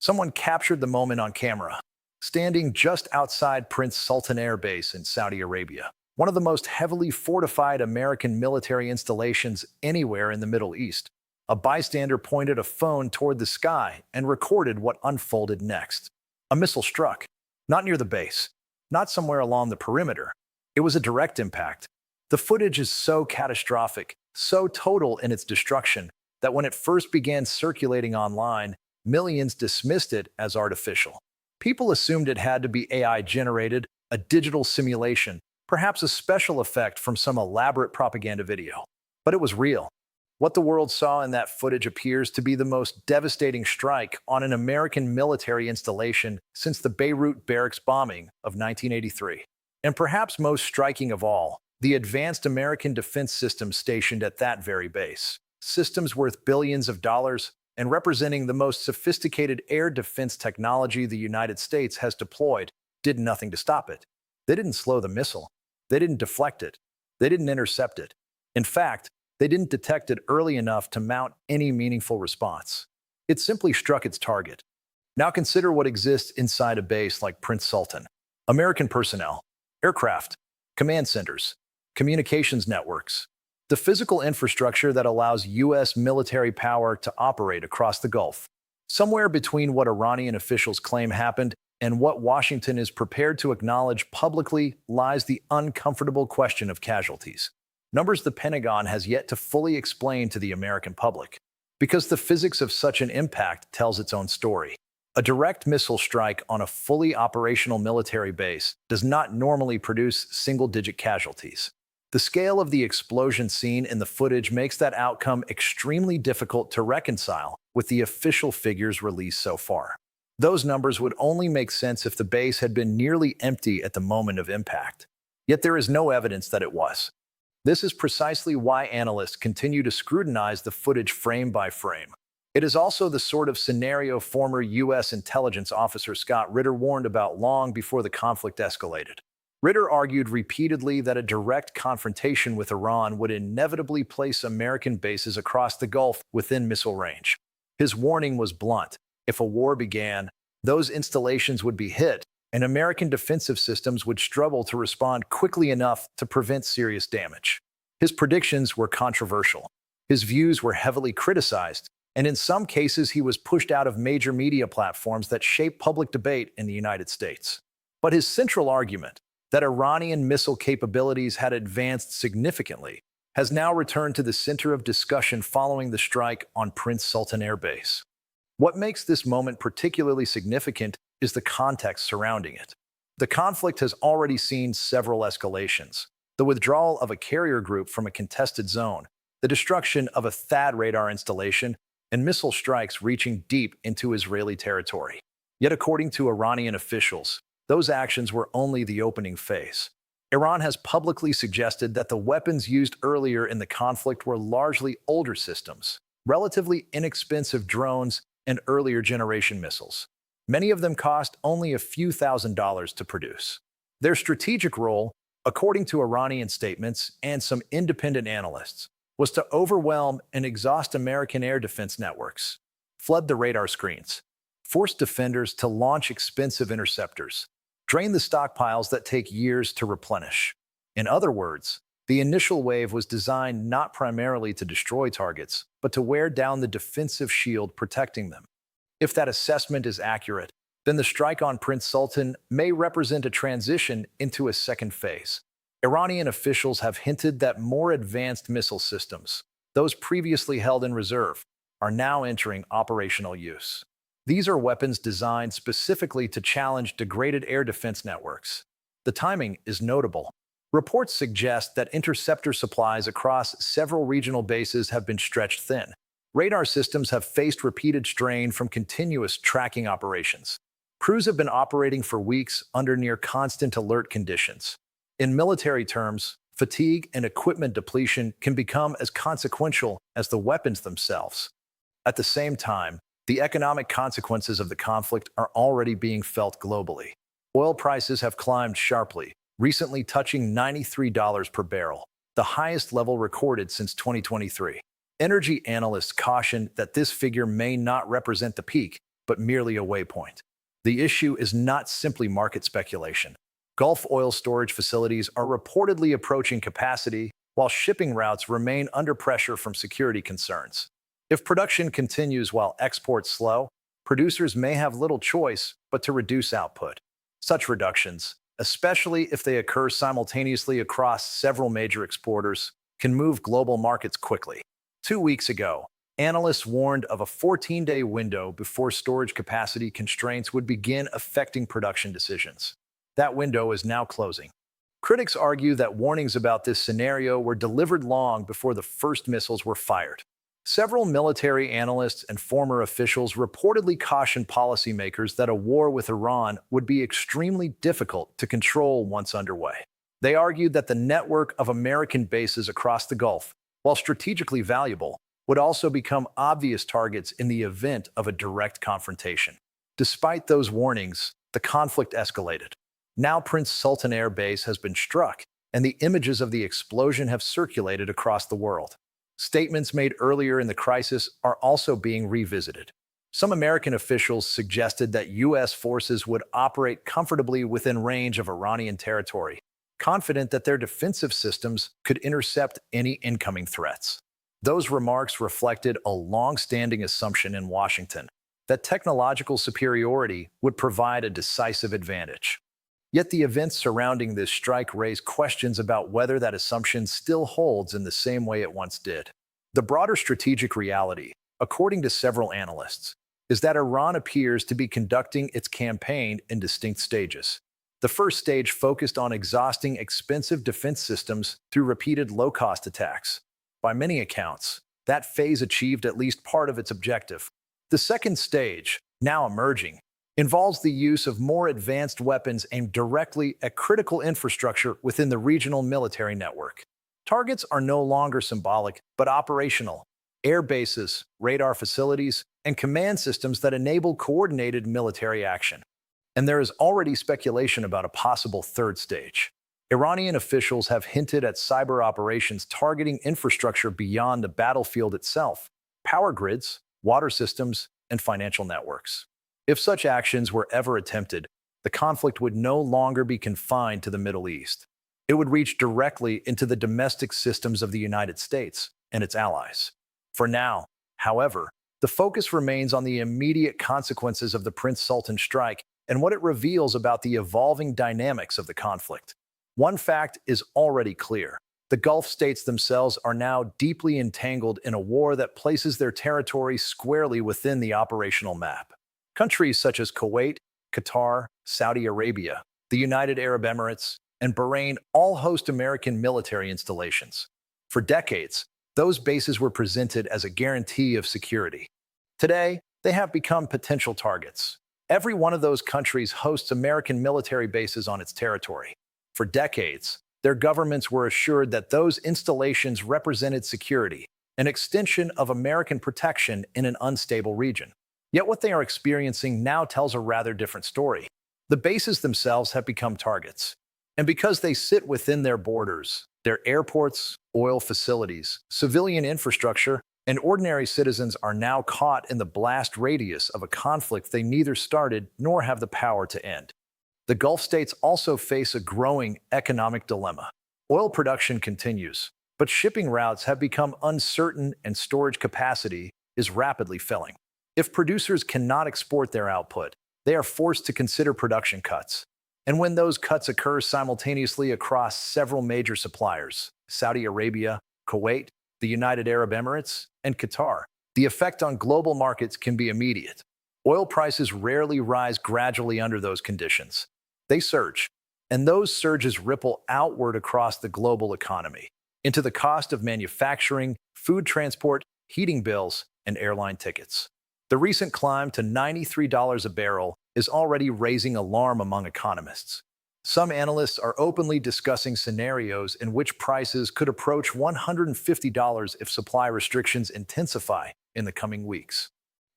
Someone captured the moment on camera, standing just outside Prince Sultan Air Base in Saudi Arabia, one of the most heavily fortified American military installations anywhere in the Middle East. A bystander pointed a phone toward the sky and recorded what unfolded next. A missile struck, not near the base, not somewhere along the perimeter. It was a direct impact. The footage is so catastrophic, so total in its destruction, that when it first began circulating online, millions dismissed it as artificial. People assumed it had to be AI generated, a digital simulation, perhaps a special effect from some elaborate propaganda video. But it was real. What the world saw in that footage appears to be the most devastating strike on an American military installation since the Beirut barracks bombing of 1983. And perhaps most striking of all, the advanced American defense systems stationed at that very base. Systems worth billions of dollars and representing the most sophisticated air defense technology the United States has deployed did nothing to stop it. They didn't slow the missile. They didn't deflect it. They didn't intercept it. In fact, they didn't detect it early enough to mount any meaningful response. It simply struck its target. Now consider what exists inside a base like Prince Sultan. American personnel, aircraft, command centers, communications networks, the physical infrastructure that allows U.S. military power to operate across the Gulf. Somewhere between what Iranian officials claim happened and what Washington is prepared to acknowledge publicly lies the uncomfortable question of casualties. Numbers the Pentagon has yet to fully explain to the American public, because the physics of such an impact tells its own story. A direct missile strike on a fully operational military base does not normally produce single-digit casualties. The scale of the explosion seen in the footage makes that outcome extremely difficult to reconcile with the official figures released so far. Those numbers would only make sense if the base had been nearly empty at the moment of impact. Yet there is no evidence that it was. This is precisely why analysts continue to scrutinize the footage frame by frame. It is also the sort of scenario former U.S. intelligence officer Scott Ritter warned about long before the conflict escalated. Ritter argued repeatedly that a direct confrontation with Iran would inevitably place American bases across the Gulf within missile range. His warning was blunt. If a war began, those installations would be hit, and American defensive systems would struggle to respond quickly enough to prevent serious damage. His predictions were controversial. His views were heavily criticized, and in some cases he was pushed out of major media platforms that shape public debate in the United States. But his central argument, that Iranian missile capabilities had advanced significantly, has now returned to the center of discussion following the strike on Prince Sultan Air Base. What makes this moment particularly significant is the context surrounding it. The conflict has already seen several escalations: the withdrawal of a carrier group from a contested zone, the destruction of a THAAD radar installation, and missile strikes reaching deep into Israeli territory. Yet according to Iranian officials, those actions were only the opening phase. Iran has publicly suggested that the weapons used earlier in the conflict were largely older systems, relatively inexpensive drones, and earlier generation missiles. Many of them cost only a few $1,000s to produce. Their strategic role, according to Iranian statements and some independent analysts, was to overwhelm and exhaust American air defense networks, flood the radar screens, force defenders to launch expensive interceptors, drain the stockpiles that take years to replenish. In other words, the initial wave was designed not primarily to destroy targets, but to wear down the defensive shield protecting them. If that assessment is accurate, then the strike on Prince Sultan may represent a transition into a second phase. Iranian officials have hinted that more advanced missile systems, those previously held in reserve, are now entering operational use. These are weapons designed specifically to challenge degraded air defense networks. The timing is notable. Reports suggest that interceptor supplies across several regional bases have been stretched thin. Radar systems have faced repeated strain from continuous tracking operations. Crews have been operating for weeks under near constant alert conditions. In military terms, fatigue and equipment depletion can become as consequential as the weapons themselves. At the same time, the economic consequences of the conflict are already being felt globally. Oil prices have climbed sharply, recently touching $93 per barrel, the highest level recorded since 2023. Energy analysts caution that this figure may not represent the peak, but merely a waypoint. The issue is not simply market speculation. Gulf oil storage facilities are reportedly approaching capacity, while shipping routes remain under pressure from security concerns. If production continues while exports slow, producers may have little choice but to reduce output. Such reductions, especially if they occur simultaneously across several major exporters, can move global markets quickly. 2 weeks ago, analysts warned of a 14-day window before storage capacity constraints would begin affecting production decisions. That window is now closing. Critics argue that warnings about this scenario were delivered long before the first missiles were fired. Several military analysts and former officials reportedly cautioned policymakers that a war with Iran would be extremely difficult to control once underway. They argued that the network of American bases across the Gulf, while strategically valuable, would also become obvious targets in the event of a direct confrontation. Despite those warnings, the conflict escalated. Now Prince Sultan Air Base has been struck, and the images of the explosion have circulated across the world. Statements made earlier in the crisis are also being revisited. Some American officials suggested that U.S. forces would operate comfortably within range of Iranian territory, confident that their defensive systems could intercept any incoming threats. Those remarks reflected a long-standing assumption in Washington that technological superiority would provide a decisive advantage. Yet the events surrounding this strike raise questions about whether that assumption still holds in the same way it once did. The broader strategic reality, according to several analysts, is that Iran appears to be conducting its campaign in distinct stages. The first stage focused on exhausting expensive defense systems through repeated low-cost attacks. By many accounts, that phase achieved at least part of its objective. The second stage, now emerging, involves the use of more advanced weapons aimed directly at critical infrastructure within the regional military network. Targets are no longer symbolic, but operational. Air bases, radar facilities, and command systems that enable coordinated military action. And there is already speculation about a possible third stage. Iranian officials have hinted at cyber operations targeting infrastructure beyond the battlefield itself, power grids, water systems, and financial networks. If such actions were ever attempted, the conflict would no longer be confined to the Middle East. It would reach directly into the domestic systems of the United States and its allies. For now, however, the focus remains on the immediate consequences of the Prince Sultan strike and what it reveals about the evolving dynamics of the conflict. One fact is already clear. The Gulf states themselves are now deeply entangled in a war that places their territory squarely within the operational map. Countries such as Kuwait, Qatar, Saudi Arabia, the United Arab Emirates, and Bahrain all host American military installations. For decades, those bases were presented as a guarantee of security. Today, they have become potential targets. Every one of those countries hosts American military bases on its territory. For decades, their governments were assured that those installations represented security, an extension of American protection in an unstable region. Yet what they are experiencing now tells a rather different story. The bases themselves have become targets. And because they sit within their borders, their airports, oil facilities, civilian infrastructure, and ordinary citizens are now caught in the blast radius of a conflict they neither started nor have the power to end. The Gulf states also face a growing economic dilemma. Oil production continues, but shipping routes have become uncertain and storage capacity is rapidly filling. If producers cannot export their output, they are forced to consider production cuts. And when those cuts occur simultaneously across several major suppliers, Saudi Arabia, Kuwait, the United Arab Emirates, and Qatar, the effect on global markets can be immediate. Oil prices rarely rise gradually under those conditions. They surge, and those surges ripple outward across the global economy, into the cost of manufacturing, food transport, heating bills, and airline tickets. The recent climb to $93 a barrel is already raising alarm among economists. Some analysts are openly discussing scenarios in which prices could approach $150 if supply restrictions intensify in the coming weeks.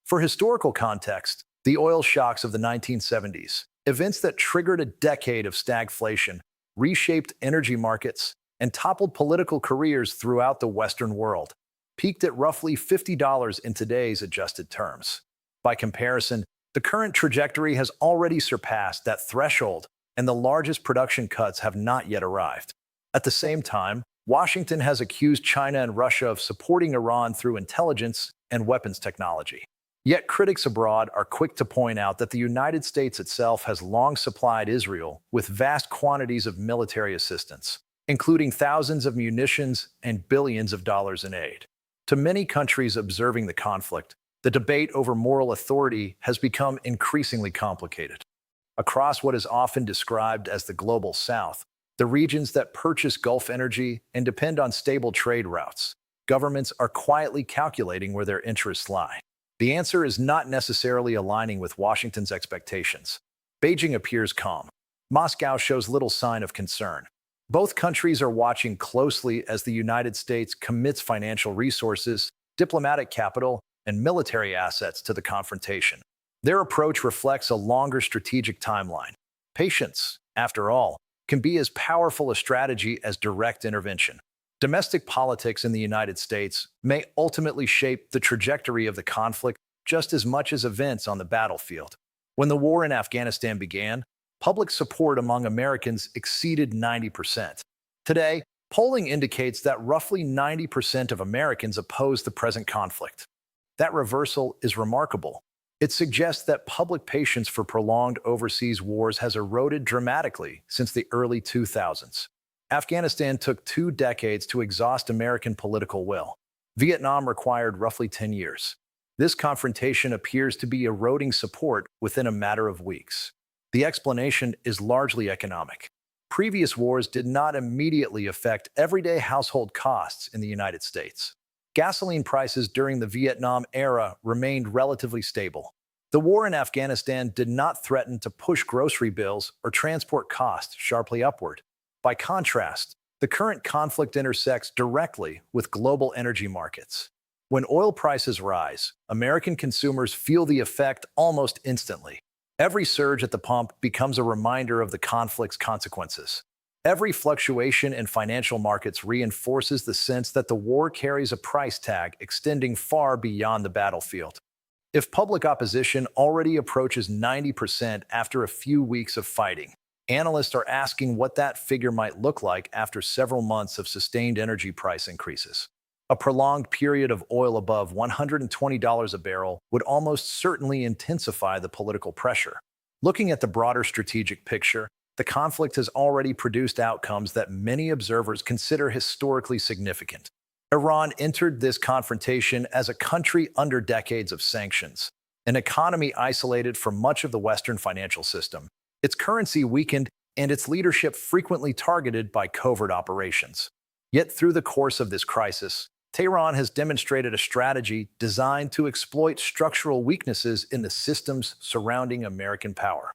For historical context, the oil shocks of the 1970s, events that triggered a decade of stagflation, reshaped energy markets, and toppled political careers throughout the Western world, peaked at roughly $50 in today's adjusted terms. By comparison, The current trajectory has already surpassed that threshold, and the largest production cuts have not yet arrived. At the same time, Washington has accused China and Russia of supporting Iran through intelligence and weapons technology. Yet critics abroad are quick to point out that the United States itself has long supplied Israel with vast quantities of military assistance, including thousands of munitions and billions of dollars in aid. To many countries observing the conflict, the debate over moral authority has become increasingly complicated. Across what is often described as the Global South, the regions that purchase Gulf energy and depend on stable trade routes, governments are quietly calculating where their interests lie. The answer is not necessarily aligning with Washington's expectations. Beijing appears calm. Moscow shows little sign of concern. Both countries are watching closely as the United States commits financial resources, diplomatic capital, and military assets to the confrontation. Their approach reflects a longer strategic timeline. Patience, after all, can be as powerful a strategy as direct intervention. Domestic politics in the United States may ultimately shape the trajectory of the conflict just as much as events on the battlefield. When the war in Afghanistan began, public support among Americans exceeded 90%. Today, polling indicates that roughly 90% of Americans oppose the present conflict. That reversal is remarkable. It suggests that public patience for prolonged overseas wars has eroded dramatically since the early 2000s. Afghanistan took 2 decades to exhaust American political will. Vietnam required roughly 10 years. This confrontation appears to be eroding support within a matter of weeks. The explanation is largely economic. Previous wars did not immediately affect everyday household costs in the United States. Gasoline prices during the Vietnam era remained relatively stable. The war in Afghanistan did not threaten to push grocery bills or transport costs sharply upward. By contrast, the current conflict intersects directly with global energy markets. When oil prices rise, American consumers feel the effect almost instantly. Every surge at the pump becomes a reminder of the conflict's consequences. Every fluctuation in financial markets reinforces the sense that the war carries a price tag extending far beyond the battlefield. If public opposition already approaches 90% after a few weeks of fighting, analysts are asking what that figure might look like after several months of sustained energy price increases. A prolonged period of oil above $120 a barrel would almost certainly intensify the political pressure. Looking at the broader strategic picture, the conflict has already produced outcomes that many observers consider historically significant. Iran entered this confrontation as a country under decades of sanctions, an economy isolated from much of the Western financial system, its currency weakened, and its leadership frequently targeted by covert operations. Yet through the course of this crisis, Tehran has demonstrated a strategy designed to exploit structural weaknesses in the systems surrounding American power.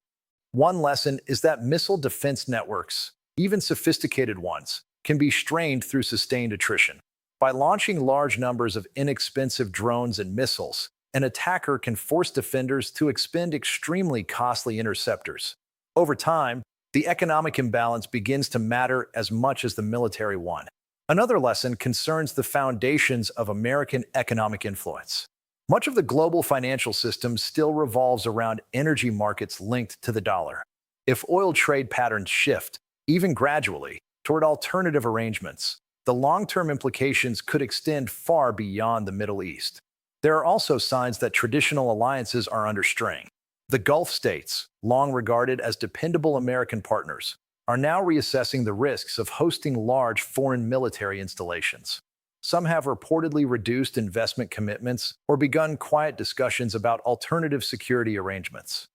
One lesson is that missile defense networks, even sophisticated ones, can be strained through sustained attrition. By launching large numbers of inexpensive drones and missiles, an attacker can force defenders to expend extremely costly interceptors. Over time, the economic imbalance begins to matter as much as the military one. Another lesson concerns the foundations of American economic influence. Much of the global financial system still revolves around energy markets linked to the dollar. If oil trade patterns shift, even gradually, toward alternative arrangements, the long-term implications could extend far beyond the Middle East. There are also signs that traditional alliances are under strain. The Gulf states, long regarded as dependable American partners, are now reassessing the risks of hosting large foreign military installations. Some have reportedly reduced investment commitments or begun quiet discussions about alternative security arrangements.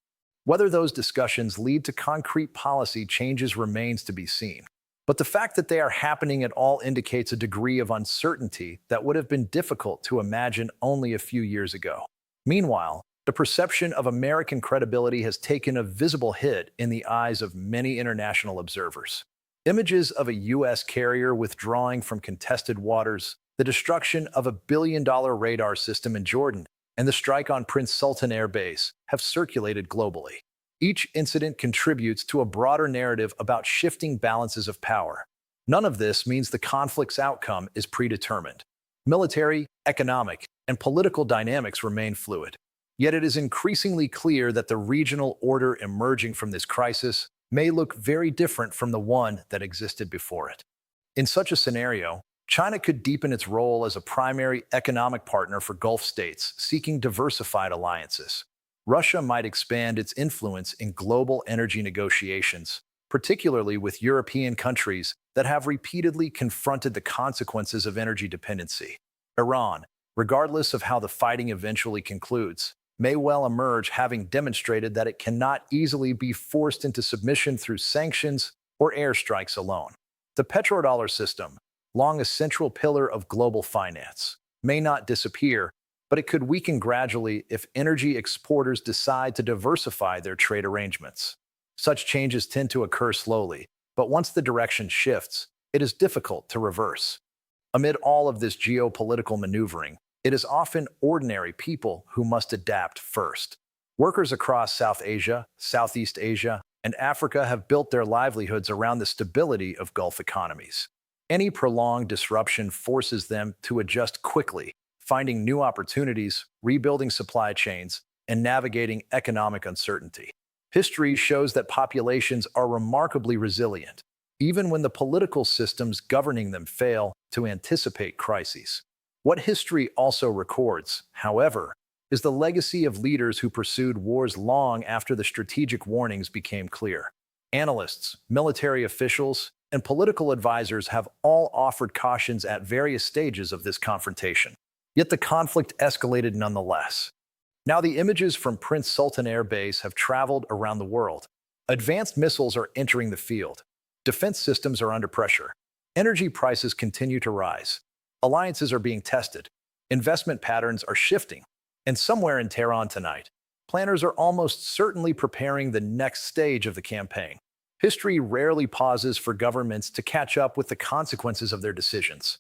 Whether those discussions lead to concrete policy changes remains to be seen. But the fact that they are happening at all indicates a degree of uncertainty that would have been difficult to imagine only a few years ago. Meanwhile, the perception of American credibility has taken a visible hit in the eyes of many international observers. Images of a U.S. carrier withdrawing from contested waters, the destruction of a billion-dollar radar system in Jordan, and the strike on Prince Sultan Air Base have circulated globally. Each incident contributes to a broader narrative about shifting balances of power. None of this means the conflict's outcome is predetermined. Military, economic, and political dynamics remain fluid. Yet it is increasingly clear that the regional order emerging from this crisis may look very different from the one that existed before it. In such a scenario, China could deepen its role as a primary economic partner for Gulf states seeking diversified alliances. Russia might expand its influence in global energy negotiations, particularly with European countries that have repeatedly confronted the consequences of energy dependency. Iran, regardless of how the fighting eventually concludes, may well emerge having demonstrated that it cannot easily be forced into submission through sanctions or airstrikes alone. The petrodollar system, long a central pillar of global finance, may not disappear, but it could weaken gradually if energy exporters decide to diversify their trade arrangements. Such changes tend to occur slowly, but once the direction shifts, it is difficult to reverse. Amid all of this geopolitical maneuvering, it is often ordinary people who must adapt first. Workers across South Asia, Southeast Asia, and Africa have built their livelihoods around the stability of Gulf economies. Any prolonged disruption forces them to adjust quickly, finding new opportunities, rebuilding supply chains, and navigating economic uncertainty. History shows that populations are remarkably resilient, even when the political systems governing them fail to anticipate crises. What history also records, however, is the legacy of leaders who pursued wars long after the strategic warnings became clear. Analysts, military officials, and political advisors have all offered cautions at various stages of this confrontation. Yet the conflict escalated nonetheless. Now the images from Prince Sultan Air Base have traveled around the world. Advanced missiles are entering the field. Defense systems are under pressure. Energy prices continue to rise. Alliances are being tested. Investment patterns are shifting. And somewhere in Tehran tonight, planners are almost certainly preparing the next stage of the campaign. History rarely pauses for governments to catch up with the consequences of their decisions.